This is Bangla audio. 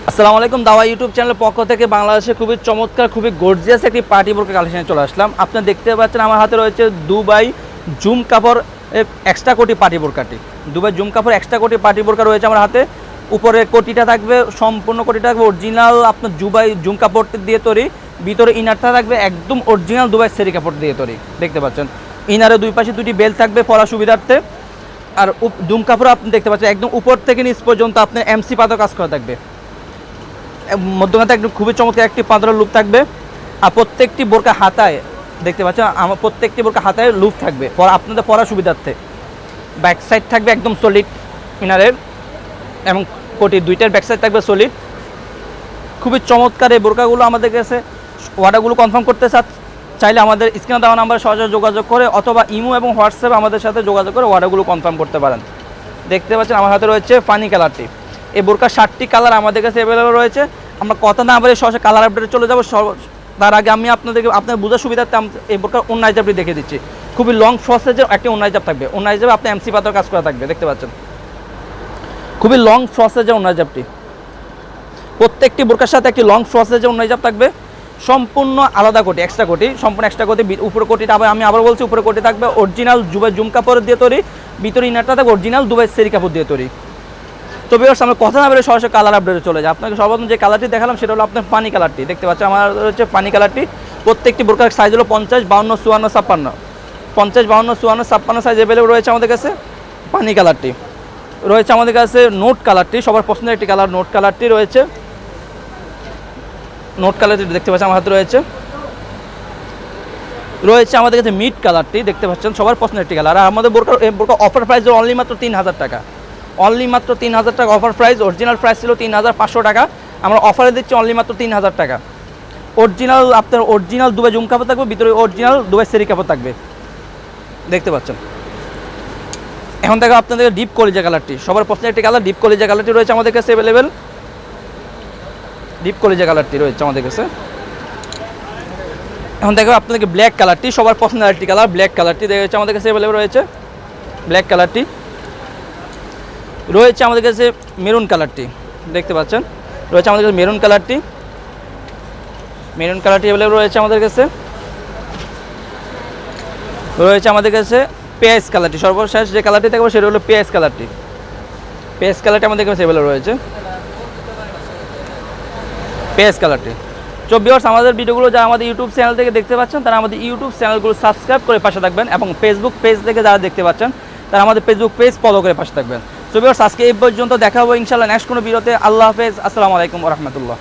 আসসালামু আলাইকুম। দাওয়া ইউটিউব চ্যানেলের পক্ষ থেকে বাংলাদেশে খুবই চমৎকার, খুবই গর্জিয়াস একটি পার্টি বোরকা কালেকশনে চলে আসলাম। আপনারা দেখতে পাচ্ছেন আমার হাতে রয়েছে দুবাই জুম কাপড় এক্সট্রা কোটি পার্টি বোরকাটি। দুবাই জুম কাপড় এক্সট্রা কোটি পার্টি বোরকা রয়েছে আমার হাতে। উপরে কোটিটা থাকবে, সম্পূর্ণ কোটিটা থাকবে অরিজিনাল আপনার দুবাই জুম কাপড় দিয়ে তৈরি। ভিতরে ইনারটা থাকবে একদম অরিজিনাল দুবাই সেরি কাপড় দিয়ে তৈরি। দেখতে পাচ্ছেন ইনারের দুই পাশে দুটি বেল্ট থাকবে পরা সুবিধার্থে। আর জুম কাপড় আপনি দেখতে পাচ্ছেন একদম উপর থেকে নিচ পর্যন্ত আপনার এমসি পাতা কাজ করা থাকবে। মধ্যখানে একদম খুবই চমৎকার একটি পাতলা লুপ থাকবে। আর প্রত্যেকটি বোরকা হাতায় দেখতে পাচ্ছেন আমার প্রত্যেকটি বোরকা হাতায় লুপ থাকবে আপনাদের পরা সুবিধার্থে। ব্যাক সাইড থাকবে একদম সলিড ইনারের এবং কোটির দুইটার ব্যাক সাইড থাকবে সলিড। খুবই চমৎকার এই বোরকাগুলো আমাদের কাছে। অর্ডারগুলো কনফার্ম করতে চাইলে আমাদের স্ক্রিনে দেওয়া নাম্বারে সরাসরি যোগাযোগ করে অথবা ইমো এবং হোয়াটসঅ্যাপে আমাদের সাথে যোগাযোগ করে অর্ডারগুলো কনফার্ম করতে পারেন। দেখতে পাচ্ছেন আমার হাতে রয়েছে ফানি কালারটি। এই বোরকার 7টি কালার আমাদের কাছে অ্যাভেলেবল রয়েছে। আমরা কথা না বলে সরাসরি কালার আপডেটে চলে যাবো। তার আগে আমি আপনাদের বোঝার সুবিধার্থে এই বোরকার অন্য হিজাবটি দেখে দিচ্ছি। খুবই লং ফ্রসেজের একটি অন্য হিজাব থাকবে। অন্য হিজাবে আপনি এমসি পাতার কাজ করা থাকবে। দেখতে পাচ্ছেন খুবই লং ফ্রসেজের অন্য হিজাবটি। প্রত্যেকটি বোরকার সাথে একটি লং ফ্রসেজের অন্য হিজাব থাকবে, সম্পূর্ণ আলাদা কোটি, এক্সট্রা কোটি, সম্পূর্ণ এক্সট্রা কোটি। উপরে কোটিটা আমি আবার বলছি, উপরে কোটি থাকবে অরিজিনাল দুবাই জুম কাপড় দিয়ে তৈরি। ভিতরে ইনারটা থাকবে অরিজিনাল দুবাই সেরি কাপড় দিয়ে তৈরি। তো ভিউয়ার্স আমরা কথা না বলে সরাসরি কালার আপডেটে চলে যায়। আপনাকে সর্বপ্রথম যে কালারটি দেখালাম সেটা হলো আপনার পানি কালারটি। দেখতে পাচ্ছেন আমার হচ্ছে পানি কালারটি। প্রত্যেকটি বোরকার সাইজ হলো 50, 52, 54, 56। 50, 52, 54, 56 সাইজ অ্যাভেলেবল রয়েছে আমাদের কাছে। পানি কালারটি রয়েছে আমাদের কাছে। নোট কালারটি সবার পছন্দের একটি কালার, নোট কালারটি রয়েছে। নোট কালারটি দেখতে পাচ্ছেন আমার হাতে রয়েছে। আমাদের কাছে মিড কালারটি দেখতে পাচ্ছেন সবার পছন্দের একটি কালার। আর আমাদের বোরকা অফার প্রাইস অনলি মাত্র 3000 টাকা। অনলি মাত্র 3000 টাকা অফার প্রাইস। অরিজিনাল প্রাইস ছিল 3500 টাকা। আমরা অফারে দিচ্ছি অনলি মাত্র 3000 টাকা। অরিজিনাল আপনার অরিজিনাল দুবাই জুম কাপড় থাকবে, ভিতরে অরিজিনাল দুবাই সেরি কাপড় থাকবে। দেখতে পাচ্ছেন এখন থেকে আপনাদের ডিপ কলিজা কালারটি সবার পছন্দের একটি কালার। ডিপ কলিজা কালারটি রয়েছে আমাদের কাছে অ্যাভেলেবেল। ডিপ কলিজা কালারটি রয়েছে আমাদের কাছে। এখন দেখো আপনাদেরকে ব্ল্যাক কালারটি সবার পছন্দের একটি কালার। ব্ল্যাক কালারটি রয়েছে আমাদের কাছে অ্যাভেলেবেল রয়েছে। ব্ল্যাক কালারটি রয়েছে আমাদের কাছে। মেরুন কালারটি দেখতে পাচ্ছেন রয়েছে আমাদের কাছে। মেরুন কালারটি অ্যাভেলেবল রয়েছে আমাদের কাছে। রয়েছে আমাদের কাছে পেঁয়াজ কালারটি। সর্বশেষ যে কালারটি দেখবো সেটা হলো পেঁয়াজ কালারটি। পেঁয়াজ কালারটি আমাদের কাছে অ্যাভেলেবল রয়েছে। পেঁয়াজ কালারটি। তো ভিউয়ার্স আমাদের ভিডিওগুলো যারা আমাদের ইউটিউব চ্যানেল থেকে দেখতে পাচ্ছেন তারা আমাদের ইউটিউব চ্যানেলগুলো সাবস্ক্রাইব করে পাশে থাকবেন এবং ফেসবুক পেজ থেকে যারা দেখতে পাচ্ছেন তারা আমাদের ফেসবুক পেজ ফলো করে পাশে থাকবেন। সো ভিউয়ার্স আজকে এই পর্যন্ত দেখা হবে ইনশাআল্লাহ নেক্সট কোনো ভিডিওতে। আল্লাহ হাফেজ। আসসালামু আলাইকুম ওয়া রাহমাতুল্লাহ।